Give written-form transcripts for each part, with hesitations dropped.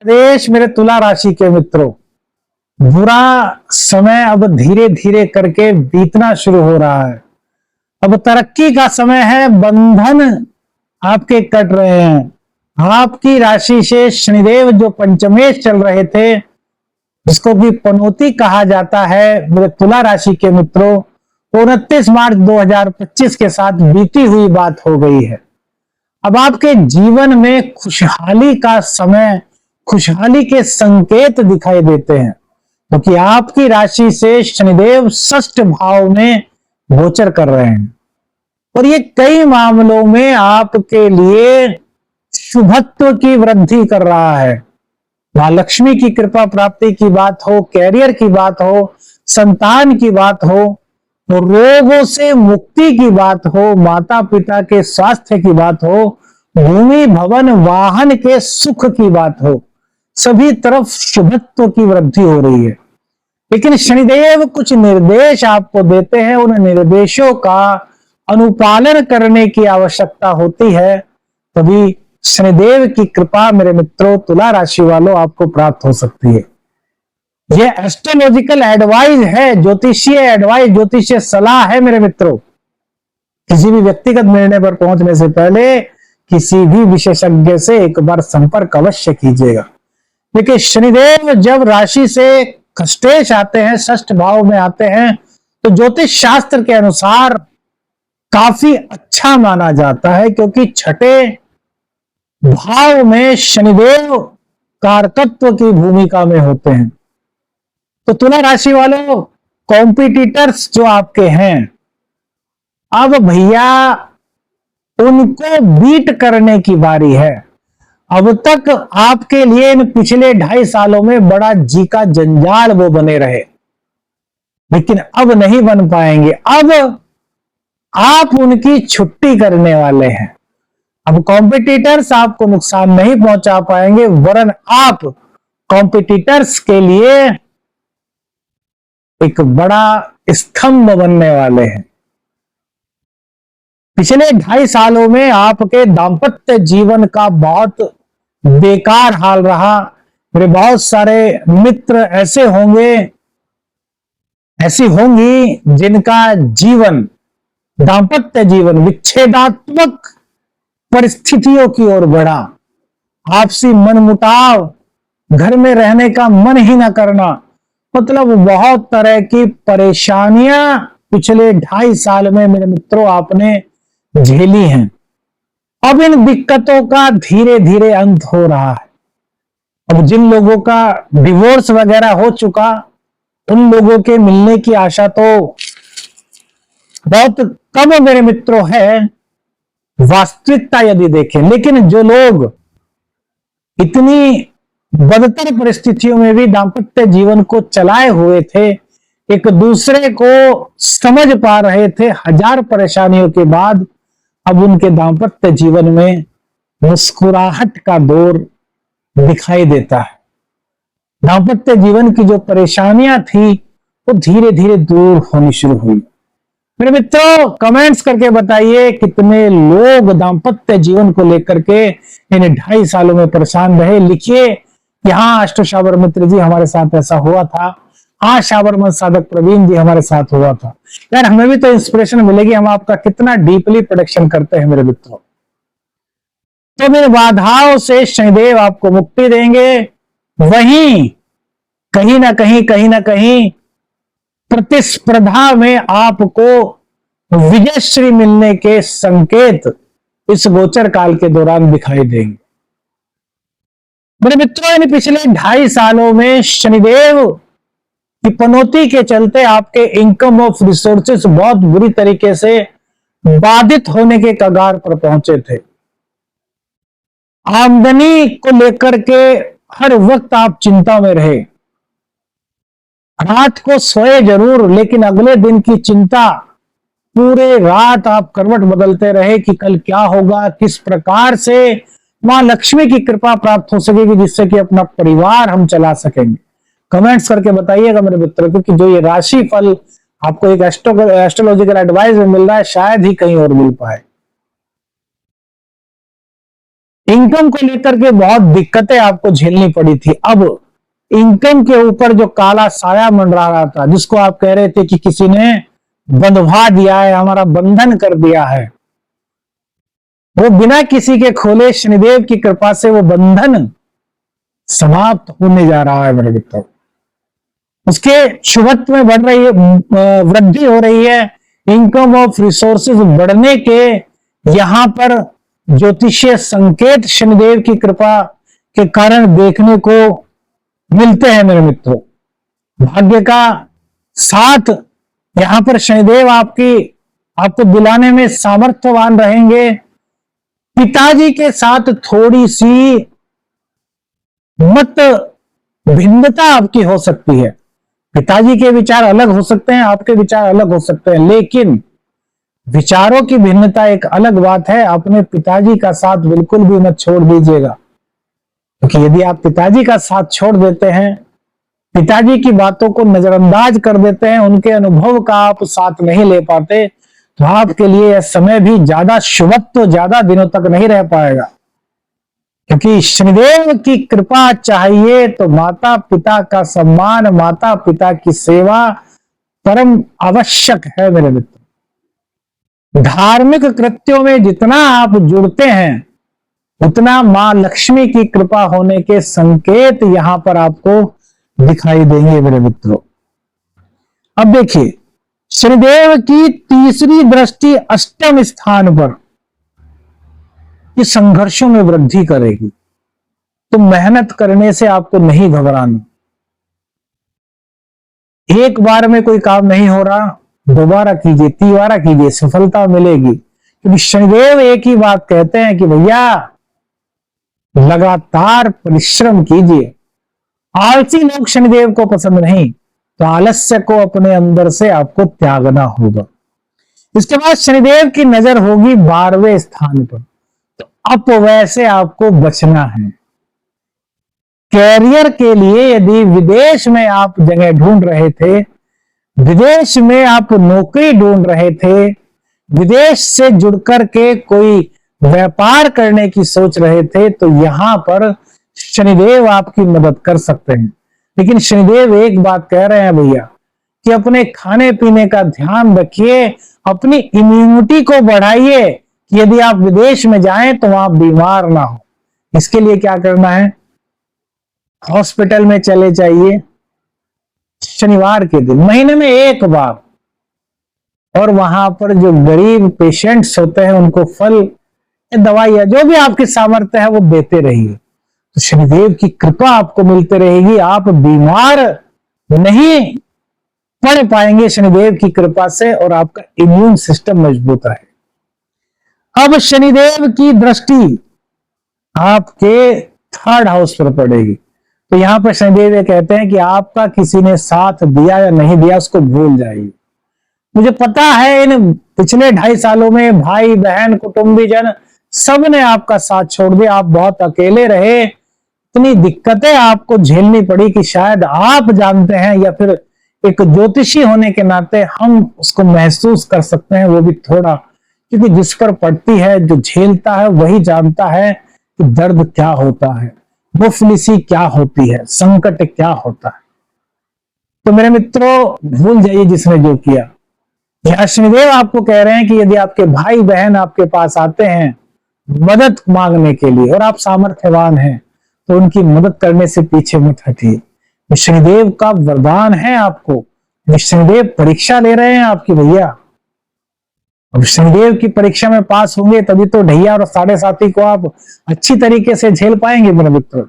देश मेरे तुला राशि के मित्रों, बुरा समय अब धीरे धीरे करके बीतना शुरू हो रहा है। अब तरक्की का समय है। बंधन आपके कट रहे हैं। आपकी राशि से शनिदेव जो पंचमेश चल रहे थे, जिसको कि पनौती कहा जाता है, मेरे तुला राशि के मित्रों, 29 मार्च 2025 के साथ बीती हुई बात हो गई है। अब आपके जीवन में खुशहाली का समय, खुशहाली के संकेत दिखाई देते हैं, क्योंकि आपकी राशि से शनिदेव षष्ठ भाव में गोचर कर रहे हैं और ये कई मामलों में आपके लिए शुभत्व की वृद्धि कर रहा है। मां लक्ष्मी की कृपा प्राप्ति की बात हो, कैरियर की बात हो, संतान की बात हो, रोगों से मुक्ति की बात हो, माता पिता के स्वास्थ्य की बात हो, भूमि भवन वाहन के सुख की बात हो, सभी तरफ शुभत्व की वृद्धि हो रही है। लेकिन शनिदेव कुछ निर्देश आपको देते हैं, उन निर्देशों का अनुपालन करने की आवश्यकता होती है, तभी शनिदेव की कृपा मेरे मित्रों तुला राशि वालों आपको प्राप्त हो सकती है। यह एस्ट्रोलॉजिकल एडवाइस है, ज्योतिषीय एडवाइस, ज्योतिषीय सलाह है मेरे मित्रों। किसी भी व्यक्तिगत निर्णय पर पहुंचने से पहले किसी भी विशेषज्ञ से एक बार संपर्क अवश्य कीजिएगा। देखिए, शनिदेव जब राशि से कष्टेश आते हैं, षष्ठ भाव में आते हैं, तो ज्योतिष शास्त्र के अनुसार काफी अच्छा माना जाता है, क्योंकि छठे भाव में शनिदेव कारकत्व की भूमिका में होते हैं। तो तुला राशि वालों, कॉम्पिटिटर्स जो आपके हैं, अब भैया उनको बीट करने की बारी है। अब तक आपके लिए इन पिछले 2.5 सालों में बड़ा जी का जंजाल वो बने रहे, लेकिन अब नहीं बन पाएंगे। अब आप उनकी छुट्टी करने वाले हैं। अब कॉम्पिटिटर्स आपको नुकसान नहीं पहुंचा पाएंगे, वरन आप कॉम्पिटिटर्स के लिए एक बड़ा स्तंभ बनने वाले हैं। पिछले 2.5 सालों में आपके दाम्पत्य जीवन का बहुत बेकार हाल रहा। मेरे बहुत सारे मित्र ऐसे होंगे, ऐसी होंगी जिनका जीवन, दाम्पत्य जीवन विच्छेदात्मक परिस्थितियों की ओर बढ़ा। आपसी मनमुटाव, घर में रहने का मन ही ना करना, मतलब बहुत तरह की परेशानियां पिछले 2.5 साल में मेरे मित्रों आपने झेली हैं। अब इन दिक्कतों का धीरे धीरे अंत हो रहा है। अब जिन लोगों का डिवोर्स वगैरह हो चुका, उन लोगों के मिलने की आशा तो बहुत कम मेरे मित्रों है, वास्तविकता यदि देखें। लेकिन जो लोग इतनी बदतर परिस्थितियों में भी दाम्पत्य जीवन को चलाए हुए थे, एक दूसरे को समझ पा रहे थे, हजार परेशानियों के बाद अब उनके दाम्पत्य जीवन में मुस्कुराहट का दौर दिखाई देता है। दाम्पत्य जीवन की जो परेशानियां थी वो धीरे धीरे दूर होनी शुरू हुई। मेरे मित्रों, कमेंट्स करके बताइए कितने लोग दाम्पत्य जीवन को लेकर के इन 2.5 सालों में परेशान रहे। लिखिए, यहाँ अष्ट शाबर मित्र जी हमारे साथ ऐसा हुआ था, हाँ शाबर मंत्र साधक प्रवीण जी हमारे साथ हुआ था। यार हमें भी तो इंस्पिरेशन मिलेगी, हम आपका कितना डीपली प्रोडक्शन करते हैं मेरे मित्रों। तो इन बाधाओं से शनिदेव आपको मुक्ति देंगे, वहीं कहीं ना कहीं प्रतिस्पर्धा में आपको विजयश्री मिलने के संकेत इस गोचर काल के दौरान दिखाई देंगे। मेरे मित्रों, इन पिछले 2.5 सालों में शनिदेव की पनौती के चलते आपके इनकम ऑफ रिसोर्सेस बहुत बुरी तरीके से बाधित होने के कगार पर पहुंचे थे। आमदनी को लेकर के हर वक्त आप चिंता में रहे। रात को सोए जरूर, लेकिन अगले दिन की चिंता, पूरे रात आप करवट बदलते रहे कि कल क्या होगा, किस प्रकार से मां लक्ष्मी की कृपा प्राप्त हो सकेगी जिससे कि अपना परिवार हम चला सकेंगे। कमेंट्स करके बताइएगा मेरे मित्रों, क्योंकि जो ये राशि फल आपको एक एस्ट्रोलॉजिकल एडवाइस में मिल रहा है, शायद ही कहीं और मिल पाए। इनकम को लेकर के बहुत दिक्कतें आपको झेलनी पड़ी थी। अब इनकम के ऊपर जो काला साया मंडरा रहा था, जिसको आप कह रहे थे कि किसी ने बंधवा दिया है, हमारा बंधन कर दिया है, वो बिना किसी के खोले शनिदेव की कृपा से वो बंधन समाप्त होने जा रहा है मेरे मित्रों। उसके शुभत्व में बढ़ रही है, वृद्धि हो रही है, इनकम ऑफ रिसोर्सेज बढ़ने के यहां पर ज्योतिषीय संकेत शनिदेव की कृपा के कारण देखने को मिलते हैं मेरे मित्रों। भाग्य का साथ यहां पर शनिदेव आपको दिलाने में सामर्थ्यवान रहेंगे। पिताजी के साथ थोड़ी सी मत भिन्नता आपकी हो सकती है। पिताजी के विचार अलग हो सकते हैं, आपके विचार अलग हो सकते हैं, लेकिन विचारों की भिन्नता एक अलग बात है। अपने पिताजी का साथ बिल्कुल भी मत छोड़ दीजिएगा, क्योंकि यदि आप पिताजी का साथ छोड़ देते हैं, पिताजी की बातों को नजरअंदाज कर देते हैं, उनके अनुभव का आप साथ नहीं ले पाते, तो आपके लिए यह समय भी ज्यादा शुभत्व ज्यादा दिनों तक नहीं रह पाएगा। क्योंकि शनिदेव की कृपा चाहिए तो माता पिता का सम्मान, माता पिता की सेवा परम आवश्यक है मेरे मित्र। धार्मिक कृत्यों में जितना आप जुड़ते हैं, उतना मां लक्ष्मी की कृपा होने के संकेत यहां पर आपको दिखाई देंगे मेरे मित्रों। अब देखिए, शनिदेव की तीसरी दृष्टि अष्टम स्थान पर ये संघर्षों में वृद्धि करेगी। तो मेहनत करने से आपको नहीं घबराना। एक बार में कोई काम नहीं हो रहा, दोबारा कीजिए, तीसरा कीजिए, सफलता मिलेगी। क्योंकि शनिदेव एक ही बात कहते हैं कि भैया लगातार परिश्रम कीजिए। आलसी लोग शनिदेव को पसंद नहीं, तो आलस्य को अपने अंदर से आपको त्यागना होगा। इसके बाद शनिदेव की नजर होगी 12वें स्थान पर। तो अपव्यय से आपको बचना है। कैरियर के लिए यदि विदेश में आप जगह ढूंढ रहे थे, विदेश में आप नौकरी ढूंढ रहे थे, विदेश से जुड़कर के कोई व्यापार करने की सोच रहे थे, तो यहां पर शनिदेव आपकी मदद कर सकते हैं। लेकिन शनिदेव एक बात कह रहे हैं भैया कि अपने खाने पीने का ध्यान रखिए, अपनी इम्यूनिटी को बढ़ाइए कि यदि आप विदेश में जाएं तो आप बीमार ना हो। इसके लिए क्या करना है? हॉस्पिटल में चले जाइए शनिवार के दिन, महीने में एक बार, और वहां पर जो गरीब पेशेंट्स होते हैं उनको फल, दवाइयां, जो भी आपकी सामर्थ्य है वो देते रहिए। तो शनिदेव की कृपा आपको मिलती रहेगी, आप बीमार नहीं पड़ पाएंगे शनिदेव की कृपा से, और आपका इम्यून सिस्टम मजबूत है। अब शनिदेव की दृष्टि आपके 3rd हाउस पर पड़ेगी। तो यहां पर शनिदेव ये कहते हैं कि आपका किसी ने साथ दिया या नहीं दिया उसको भूल जाइए। मुझे पता है इन पिछले 2.5 सालों में भाई बहन कुटुंबीजन सब ने आपका साथ छोड़ दिया, आप बहुत अकेले रहे, इतनी दिक्कतें आपको झेलनी पड़ी कि शायद आप जानते हैं, या फिर एक ज्योतिषी होने के नाते हम उसको महसूस कर सकते हैं, वो भी थोड़ा, क्योंकि जिस पर पड़ती है, जो झेलता है वही जानता है कि दर्द क्या होता है, मुफलिसी क्या होती है, संकट क्या होता है। तो मेरे मित्रों, भूल जाइए जिसने जो किया। यह शनिदेव आपको कह रहे हैं कि यदि आपके भाई बहन आपके पास आते हैं मदद मांगने के लिए और आप सामर्थ्यवान हैं, तो उनकी मदद करने से पीछे मत हटिए। शनिदेव का वरदान है आपको। शनिदेव परीक्षा ले रहे हैं आपकी भैया। अब शनिदेव की परीक्षा में पास होंगे तभी तो ढैया और 7.5 को आप अच्छी तरीके से झेल पाएंगे मेरे मित्र।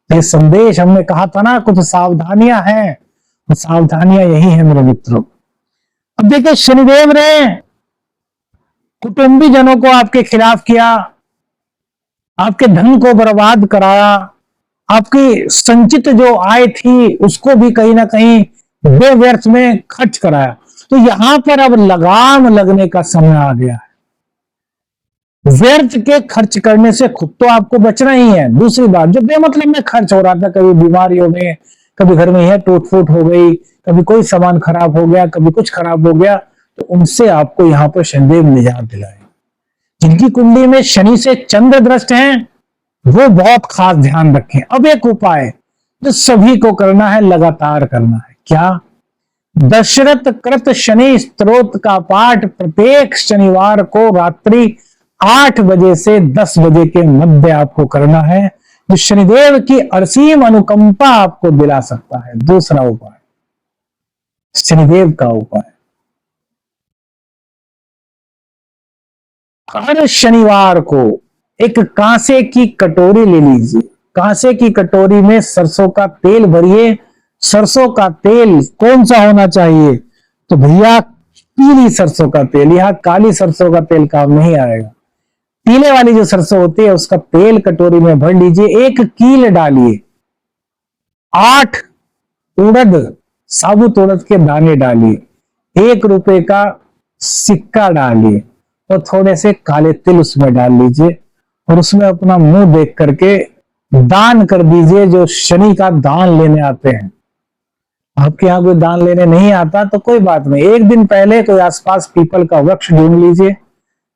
ये संदेश हमने कहा था ना, कुछ सावधानियां हैं, सावधानियां यही है मेरे मित्रों। अब देखिए, शनिदेव ने कुटुंबी जनों को आपके खिलाफ किया, आपके धन को बर्बाद कराया, आपकी संचित जो आय थी उसको भी कहीं ना कहीं बेव्यर्थ में खर्च कराया। तो यहां पर अब लगाम लगने का समय आ गया है। व्यर्थ के खर्च करने से खुद तो आपको बचना ही है। दूसरी बात, जो बेमतलब में खर्च हो रहा था, कभी बीमारियों में, कभी घर में यह टूट फूट हो गई, कभी कोई सामान खराब हो गया, कभी कुछ खराब हो गया, तो उनसे आपको यहां पर शनिदेव निजात दिलाए। जिनकी कुंडली में शनि से चंद्र दृष्ट हैं, वो बहुत खास ध्यान रखें। अब एक उपाय जो सभी को करना है, लगातार करना है, क्या? दशरथ कृत शनि स्तोत्र का पाठ प्रत्येक शनिवार को रात्रि 8 बजे से 10 बजे के मध्य आपको करना है, जो शनिदेव की असीम अनुकंपा आपको दिला सकता है। दूसरा उपाय, शनिदेव का उपाय, हर शनिवार को एक कांसे की कटोरी ले लीजिए, कांसे की कटोरी में सरसों का तेल भरिए। सरसों का तेल कौन सा होना चाहिए? तो भैया पीली सरसों का तेल, यहां काली सरसों का तेल काम नहीं आएगा। पीले वाली जो सरसों होती है उसका तेल कटोरी में भर लीजिए। एक कील डालिए, 8 उड़द, साबुत उड़द के दाने डालिए, 1 रुपए का सिक्का डालिए और थोड़े से काले तिल उसमें डाल लीजिए और उसमें अपना मुंह देख करके दान कर दीजिए। जो शनि का दान लेने आते हैं, आपके यहां कोई दान लेने नहीं आता तो कोई बात नहीं, एक दिन पहले कोई आसपास पीपल का वृक्ष ढूंढ लीजिए,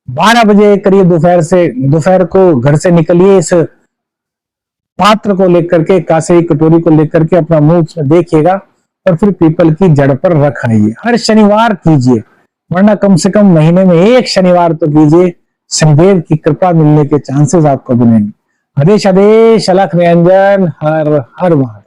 12 बजे करीब दोपहर को घर से निकलिए, इस पात्र को लेकर के, कांसे की कटोरी को लेकर के अपना मुंह उसमें देखिएगा और फिर पीपल की जड़ पर रख आइए। हर शनिवार कीजिए, वरना कम से कम महीने में 1 शनिवार तो कीजिए, शनिदेव की कृपा मिलने के चांसेस आपको बनेंगे। आदेश आदेश, अलख निरंजन, हर हर महादेव।